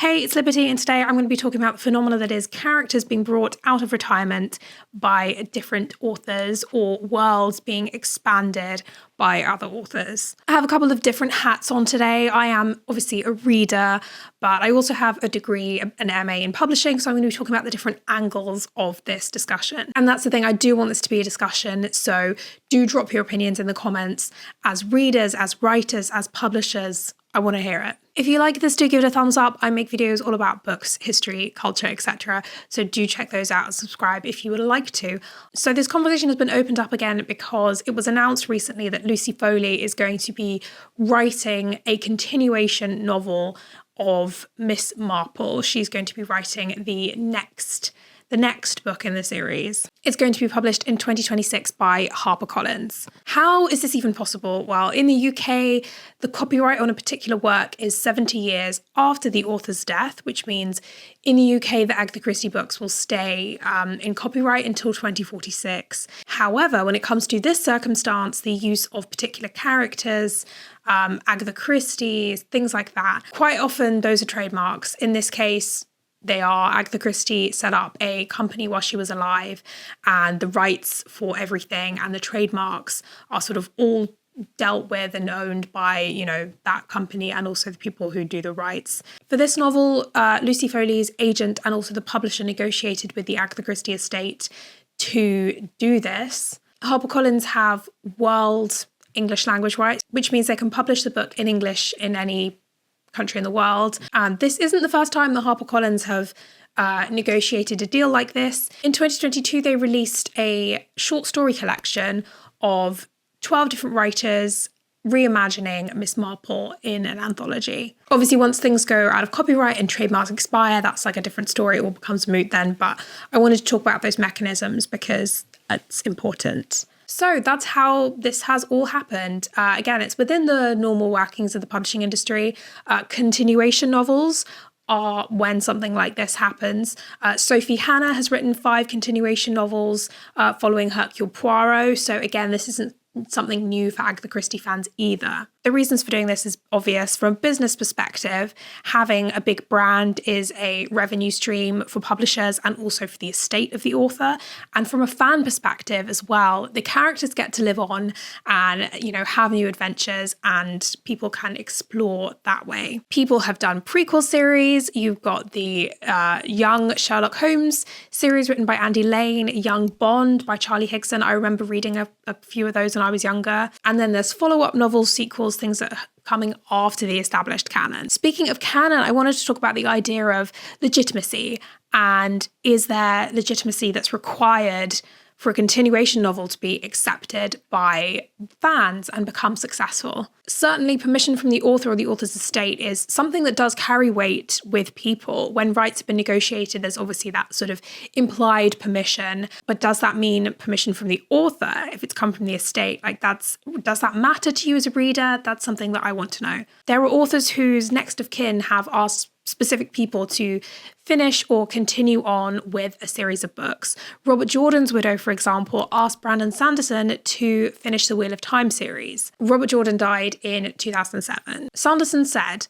Hey, it's Liberty, and today I'm going to be talking about the phenomena that is characters being brought out of retirement by different authors or worlds being expanded by other authors. I have a couple of different hats on today. I am obviously a reader, but I also have a degree, an MA in publishing, so I'm going to be talking about the different angles of this discussion. And that's the thing, I do want this to be a discussion, so do drop your opinions in the comments. As readers, as writers, as publishers, I want to hear it. If you like this, do give it a thumbs up. I make videos all about books, history, culture, etc. So do check those out and subscribe if you would like to. So this conversation has been opened up again because it was announced recently that Lucy Foley is going to be writing a continuation novel of Miss Marple. She's going to be writing the next book in the series. It's going to be published in 2026 by HarperCollins. How is this even possible? Well, in the UK, the copyright on a particular work is 70 years after the author's death, which means in the UK, the Agatha Christe books will stay in copyright until 2046. However, when it comes to this circumstance, the use of particular characters, Agatha Christie, things like that, quite often those are trademarks. In this case, they are. Agatha Christie set up a company while she was alive, and the rights for everything and the trademarks are sort of all dealt with and owned by, that company and also the people who do the rights. For this novel, Lucy Foley's agent and also the publisher negotiated with the Agatha Christie estate to do this. HarperCollins have world English language rights, which means they can publish the book in English in any country in the world. And this isn't the first time that HarperCollins have negotiated a deal like this. In 2022, they released a short story collection of 12 different writers reimagining Miss Marple in an anthology. Obviously, once things go out of copyright and trademarks expire, that's like a different story. It all becomes moot then. But I wanted to talk about those mechanisms because it's important. So that's how this has all happened. Again, it's within the normal workings of the publishing industry. Continuation novels are when something like this happens. Sophie Hannah has written 5 continuation novels following Hercule Poirot. So again, this isn't something new for Agatha Christie fans either. The reasons for doing this is obvious. From a business perspective, having a big brand is a revenue stream for publishers and also for the estate of the author. And from a fan perspective as well, the characters get to live on and, have new adventures and people can explore that way. People have done prequel series. You've got the young Sherlock Holmes series written by Andy Lane, Young Bond by Charlie Higson. I remember reading a few of those when I was younger. And then there's follow-up novels, sequels, things that are coming after the established canon. Speaking of canon, I wanted to talk about the idea of legitimacy. And is there legitimacy that's required for a continuation novel to be accepted by fans and become successful? Certainly, permission from the author or the author's estate is something that does carry weight with people. When rights have been negotiated, there's obviously that sort of implied permission. But does that mean permission from the author if it's come from the estate? Does that matter to you as a reader? That's something that I want to know. There are authors whose next of kin have asked specific people to finish or continue on with a series of books. Robert Jordan's widow, for example, asked Brandon Sanderson to finish the Wheel of Time series. Robert Jordan died in 2007. Sanderson said,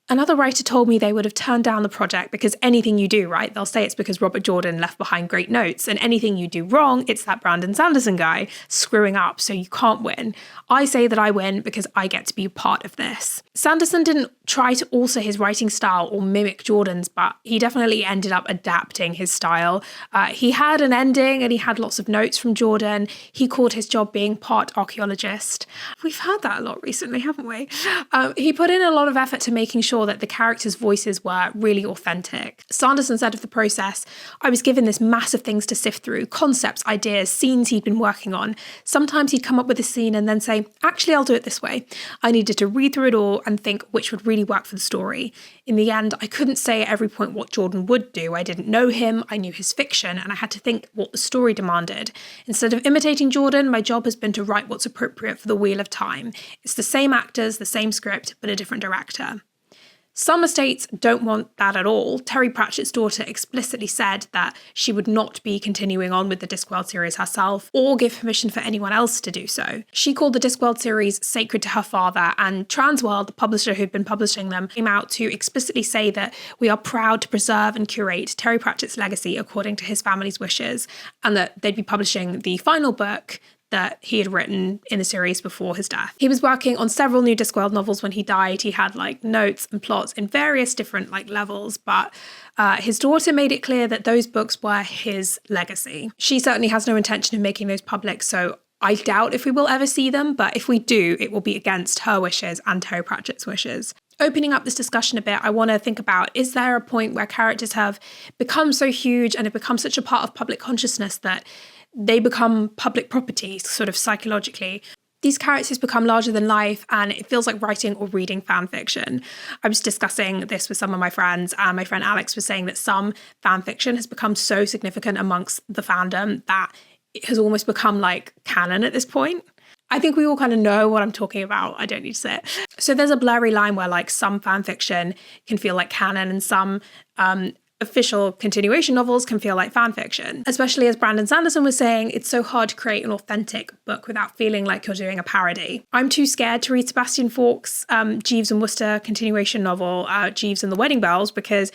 "Another writer told me they would have turned down the project because anything you do, right? They'll say it's because Robert Jordan left behind great notes, and anything you do wrong, it's that Brandon Sanderson guy screwing up, so you can't win. I say that I win because I get to be a part of this." Sanderson didn't try to alter his writing style or mimic Jordan's, but he definitely ended up adapting his style. He had an ending and he had lots of notes from Jordan. He called his job being part archaeologist. We've heard that a lot recently, haven't we? He put in a lot of effort to making sure that the characters' voices were really authentic. Sanderson said of the process, "I was given this massive things to sift through, concepts, ideas, scenes he'd been working on. Sometimes he'd come up with a scene and then say, actually, I'll do it this way. I needed to read through it all and think which would really work for the story. In the end, I couldn't say at every point what Jordan would do. I didn't know him, I knew his fiction, and I had to think what the story demanded. Instead of imitating Jordan, my job has been to write what's appropriate for the Wheel of Time. It's the same actors, the same script, but a different director." Some estates don't want that at all. Terry Pratchett's daughter explicitly said that she would not be continuing on with the Discworld series herself or give permission for anyone else to do so. She called the Discworld series sacred to her father, and Transworld, the publisher who'd been publishing them, came out to explicitly say that we are proud to preserve and curate Terry Pratchett's legacy according to his family's wishes, and that they'd be publishing the final book that he had written in the series before his death. He was working on several new Discworld novels when he died. He had notes and plots in various different levels, but his daughter made it clear that those books were his legacy. She certainly has no intention of making those public, so I doubt if we will ever see them, but if we do, it will be against her wishes and Terry Pratchett's wishes. Opening up this discussion a bit, I want to think about, is there a point where characters have become so huge and have become such a part of public consciousness that they become public property, sort of psychologically? These characters become larger than life, and it feels like writing or reading fan fiction. I was discussing this with some of my friends, and my friend Alex was saying that some fan fiction has become so significant amongst the fandom that it has almost become canon at this point. I think we all kind of know what I'm talking about. I don't need to say it. So there's a blurry line where some fan fiction can feel like canon and some official continuation novels can feel like fan fiction. Especially as Brandon Sanderson was saying, it's so hard to create an authentic book without feeling like you're doing a parody. I'm too scared to read Sebastian Faulk's Jeeves and Wooster continuation novel, Jeeves and the Wedding Bells, because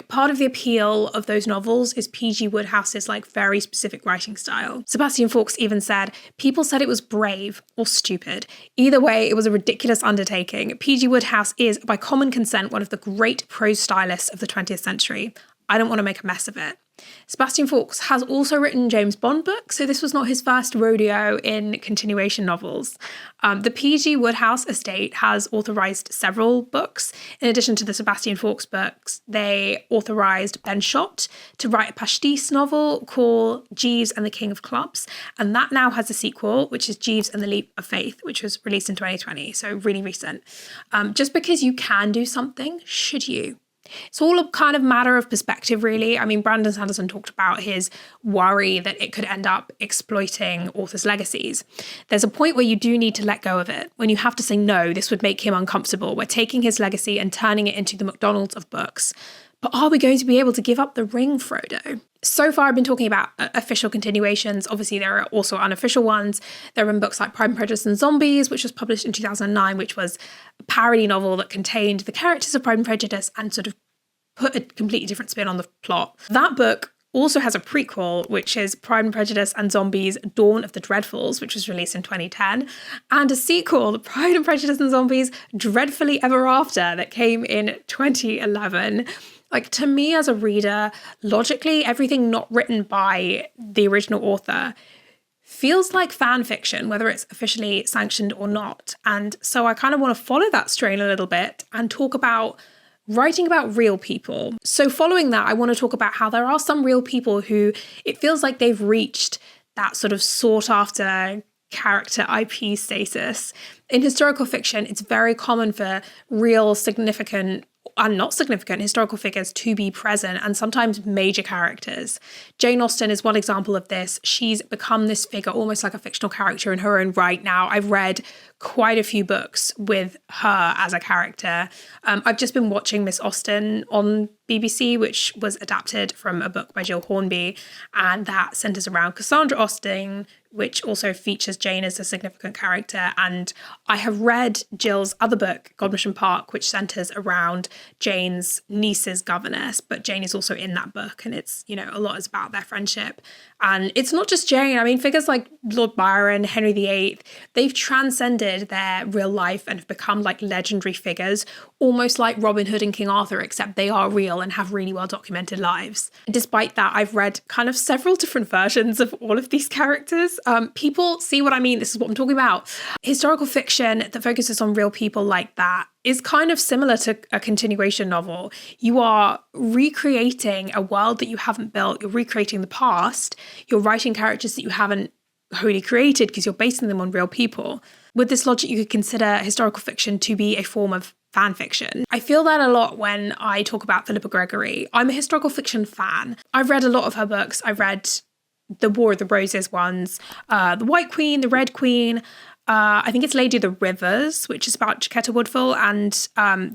part of the appeal of those novels is P.G. Woodhouse's very specific writing style. Sebastian Faulks even said, people said it was brave or stupid. Either way, it was a ridiculous undertaking. P.G. Woodhouse is, by common consent, one of the great prose stylists of the 20th century. I don't want to make a mess of it. Sebastian Faulks has also written James Bond books, so this was not his first rodeo in continuation novels. The P.G. Woodhouse estate has authorised several books. In addition to the Sebastian Faulks books, they authorised Ben Schott to write a pastiche novel called Jeeves and the King of Clubs, and that now has a sequel, which is Jeeves and the Leap of Faith, which was released in 2020, so really recent. Just because you can do something, should you? It's all a kind of matter of perspective, really. I mean, Brandon Sanderson talked about his worry that it could end up exploiting authors' legacies. There's a point where you do need to let go of it, when you have to say, no, this would make him uncomfortable. We're taking his legacy and turning it into the McDonald's of books. But are we going to be able to give up the ring, Frodo? So far, I've been talking about official continuations. Obviously, there are also unofficial ones. There have been books like Pride and Prejudice and Zombies, which was published in 2009, which was a parody novel that contained the characters of Pride and Prejudice and sort of put a completely different spin on the plot. That book also has a prequel, which is Pride and Prejudice and Zombies Dawn of the Dreadfuls, which was released in 2010, and a sequel, Pride and Prejudice and Zombies Dreadfully Ever After, that came in 2011. To me as a reader, logically, everything not written by the original author feels like fan fiction, whether it's officially sanctioned or not. And so I kind of want to follow that strain a little bit and talk about writing about real people. So following that, I want to talk about how there are some real people who it feels like they've reached that sort of sought after character IP status. In historical fiction, it's very common for real, significant and not significant historical figures to be present, and sometimes major characters. Jane Austen is one example of this. She's become this figure, almost like a fictional character in her own right now. I've read quite a few books with her as a character. I've just been watching Miss Austen on BBC, which was adapted from a book by Jill Hornby, and that centres around Cassandra Austen, which also features Jane as a significant character. And I have read Jill's other book, Godmersham Park, which centres around Jane's niece's governess, but Jane is also in that book, and it's, a lot is about their friendship. And it's not just Jane. I mean, figures like Lord Byron, Henry VIII, they've transcended their real life and have become legendary figures, almost like Robin Hood and King Arthur, except they are real and have really well documented lives. Despite that, I've read kind of several different versions of all of these characters. People see what I mean. This is what I'm talking about. Historical fiction that focuses on real people like that is kind of similar to a continuation novel. You are recreating a world that you haven't built. You're recreating the past. You're writing characters that you haven't wholly created because you're basing them on real people. With this logic, you could consider historical fiction to be a form of fan fiction. I feel that a lot when I talk about Philippa Gregory. I'm a historical fiction fan. I've read a lot of her books. I've read the War of the Roses ones, The White Queen, The Red Queen. I think it's Lady of the Rivers, which is about Chiquetta Woodville, and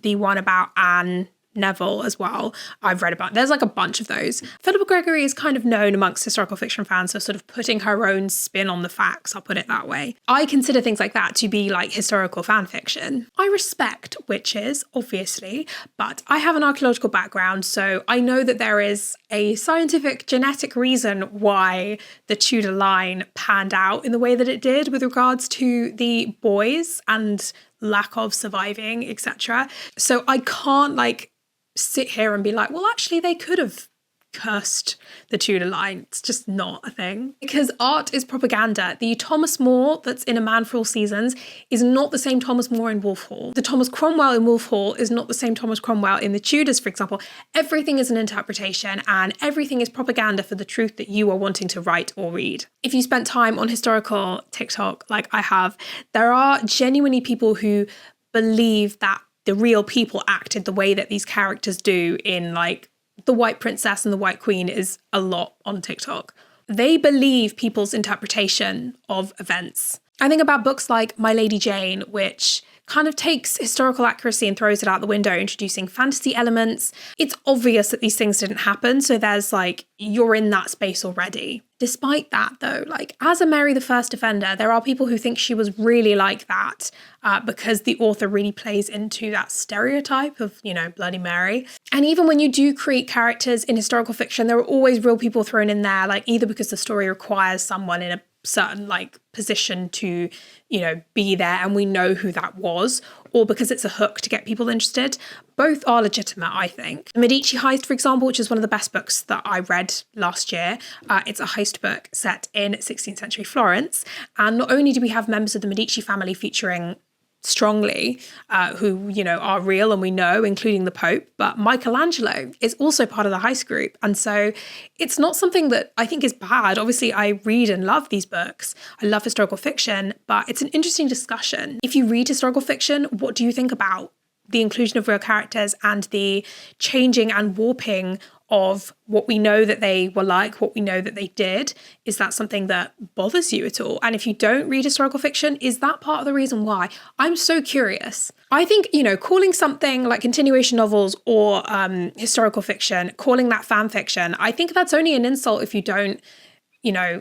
the one about Anne Neville as well. I've read about. There's like a bunch of those. Philippa Gregory is kind of known amongst historical fiction fans for sort of putting her own spin on the facts, I'll put it that way. I consider things like that to be like historical fan fiction. I respect witches, obviously, but I have an archaeological background, so I know that there is a scientific genetic reason why the Tudor line panned out in the way that it did with regards to the boys and lack of surviving, etc. So I can't like sit here and be like, well, actually they could have cursed the Tudor line. It's just not a thing. Because art is propaganda. The Thomas More that's in A Man for All Seasons is not the same Thomas More in Wolf Hall. The Thomas Cromwell in Wolf Hall is not the same Thomas Cromwell in the Tudors, for example. Everything is an interpretation and everything is propaganda for the truth that you are wanting to write or read. If you spent time on historical TikTok like I have, there are genuinely people who believe that the real people acted the way that these characters do in like The White Princess and The White Queen is a lot on TikTok. They believe people's interpretation of events. I think about books like My Lady Jane, which kind of takes historical accuracy and throws it out the window, introducing fantasy elements. It's obvious that these things didn't happen, so there's like, you're in that space already. Despite that though, like as a Mary the First offender, there are people who think she was really like that because the author really plays into that stereotype of, you know, Bloody Mary. And even when you do create characters in historical fiction, there are always real people thrown in there, like either because the story requires someone in a certain like position to, you know, be there and we know who that was, or because it's a hook to get people interested. Both are legitimate, I think. The Medici Heist, for example, which is one of the best books that I read last year. It's a heist book set in 16th century Florence. And not only do we have members of the Medici family featuring strongly, who, you know, are real and we know, including the Pope, but Michelangelo is also part of the heist group. And so it's not something that I think is bad. Obviously, I read and love these books. I love historical fiction, but it's an interesting discussion. If you read historical fiction, what do you think about the inclusion of real characters and the changing and warping of what we know that they were like, what we know that they did? Is that something that bothers you at all? And if you don't read historical fiction, is that part of the reason why? I'm so curious. I think, you know, calling something like continuation novels or historical fiction, calling that fan fiction, I think that's only an insult if you don't, you know,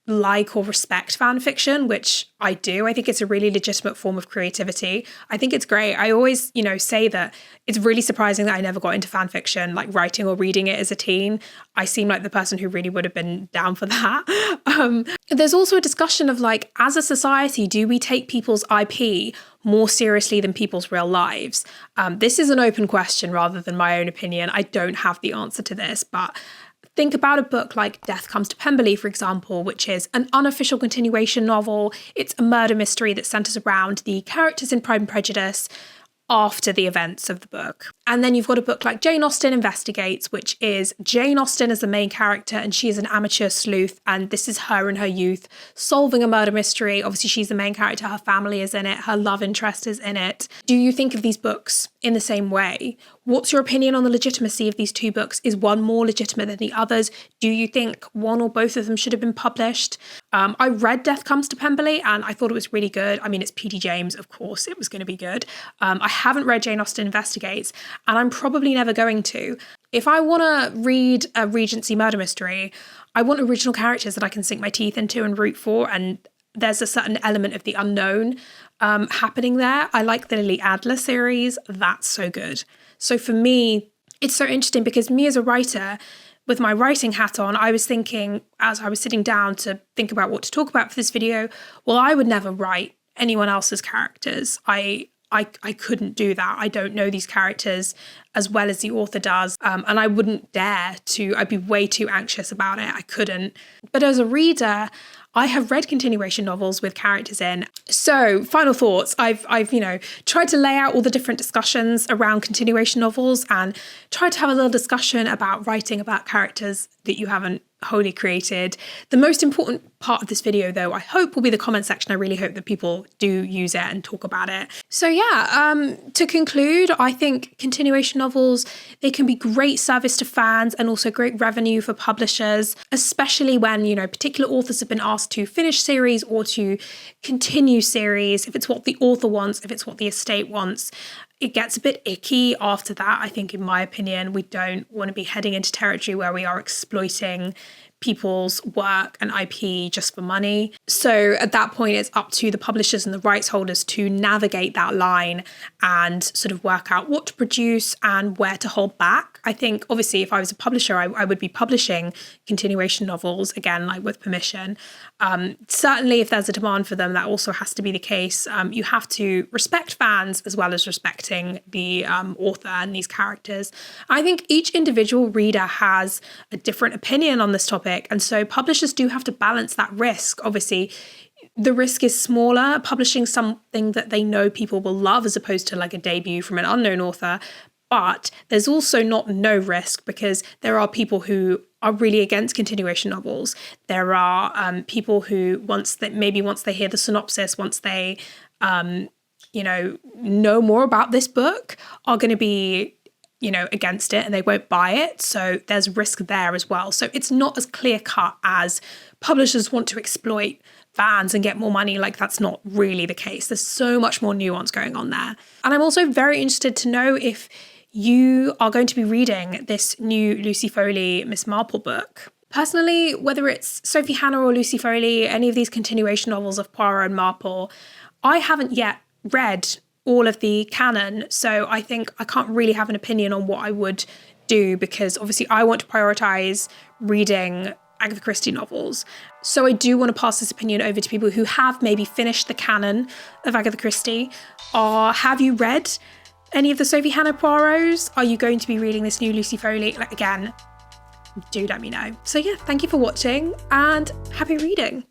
like or respect fan fiction, which I do. I think it's a really legitimate form of creativity. I think it's great. I always, you know, say that it's really surprising that I never got into fan fiction, like writing or reading it as a teen. I seem like the person who really would have been down for that. There's also a discussion of like, as a society, do we take people's IP more seriously than people's real lives? This is an open question rather than my own opinion. I don't have the answer to this, but think about a book like Death Comes to Pemberley, for example, which is an unofficial continuation novel. It's a murder mystery that centres around the characters in Pride and Prejudice after the events of the book. And then you've got a book like Jane Austen Investigates, which is Jane Austen as the main character, and she is an amateur sleuth, and this is her in her youth solving a murder mystery. Obviously, she's the main character, her family is in it, her love interest is in it. Do you think of these books in the same way? What's your opinion on the legitimacy of these two books? Is one more legitimate than the others? Do you think one or both of them should have been published? I read Death Comes to Pemberley and I thought it was really good. I mean, it's P.D. James, of course it was going to be good. I haven't read Jane Austen Investigates, and I'm probably never going to. If I want to read a Regency murder mystery, I want original characters that I can sink my teeth into and root for, and there's a certain element of the unknown happening there. I like the Lily Adler series. That's so good. So for me, it's so interesting because me as a writer, with my writing hat on, I was thinking, as I was sitting down to think about what to talk about for this video, well, I would never write anyone else's characters. I couldn't do that. I don't know these characters as well as the author does. And I wouldn't dare to. I'd be way too anxious about it. I couldn't. But as a reader, I have read continuation novels with characters in. So, final thoughts. I've you know, tried to lay out all the different discussions around continuation novels and tried to have a little discussion about writing about characters that you haven't wholly created. The most important part of this video, though, I hope will be the comment section. I really hope that people do use it and talk about it. So yeah, to conclude, I think continuation novels, they can be great service to fans and also great revenue for publishers, especially when, you know, particular authors have been asked to finish series or to continue series, if it's what the author wants, if it's what the estate wants. It gets a bit icky after that. I think, in my opinion, we don't want to be heading into territory where we are exploiting people's work and IP just for money. So at that point, it's up to the publishers and the rights holders to navigate that line and sort of work out what to produce and where to hold back. I think, obviously, if I was a publisher, I would be publishing continuation novels, again, like with permission. Certainly, if there's a demand for them, that also has to be the case. You have to respect fans as well as respecting the author and these characters. I think each individual reader has a different opinion on this topic. And so publishers do have to balance that risk. Obviously, the risk is smaller publishing something that they know people will love as opposed to like a debut from an unknown author. But there's also not no risk because there are people who are really against continuation novels. There are people who once they hear the synopsis, once they know more about this book, are going to be against it and they won't buy it. So there's risk there as well. So it's not as clear cut as publishers want to exploit fans and get more money. Like, that's not really the case. There's so much more nuance going on there. And I'm also very interested to know if you are going to be reading this new Lucy Foley Miss Marple book. Personally, whether it's Sophie Hannah or Lucy Foley, any of these continuation novels of Poirot and Marple, I haven't yet read all of the canon. So I think I can't really have an opinion on what I would do because obviously I want to prioritize reading Agatha Christe novels. So I do want to pass this opinion over to people who have maybe finished the canon of Agatha Christe. Or have you read any of the Sophie Hannah Poirots? Are you going to be reading this new Lucy Foley? Like, again, do let me know. So yeah, thank you for watching and happy reading.